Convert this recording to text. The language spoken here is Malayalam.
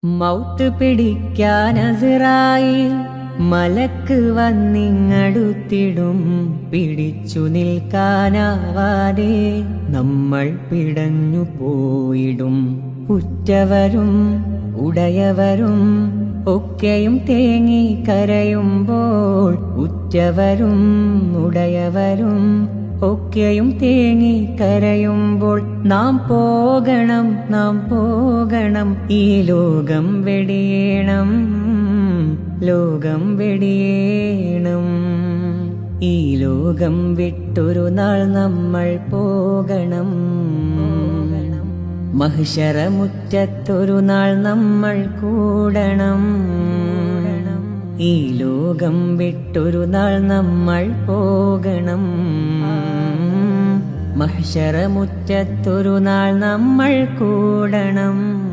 മൗത്ത് പിടിക്കാൻ അസ്റായീൽ മലക്ക് വന്നിങ്ങടുത്തിടും. പിടിച്ചു നിൽക്കാനാവാതെ നമ്മൾ പിടഞ്ഞു പോയിടും. ഉറ്റവരും ഉടയവരും ഒക്കെയും തേങ്ങി കരയുമ്പോൾ, ഉറ്റവരും ഉടയവരും ഒക്കെയും തേങ്ങി കരയുമ്പോൾ, നാം പോകണം നാം പോകണം, ഈ ലോകം വെടിയേണം ലോകം വെടിയേണം. ഈ ലോകം വിട്ടൊരു നാൾ നമ്മൾ പോകണം. മഹ്ശറമുറ്റത്തൊരു നാൾ നമ്മൾ കൂടണം. ഈ ലോകം വിട്ടൊരു നാൾ നമ്മൾ പോകണം. മഹ്ശറമുറ്റത്തൊരു നാൾ നമ്മൾ കൂടണം.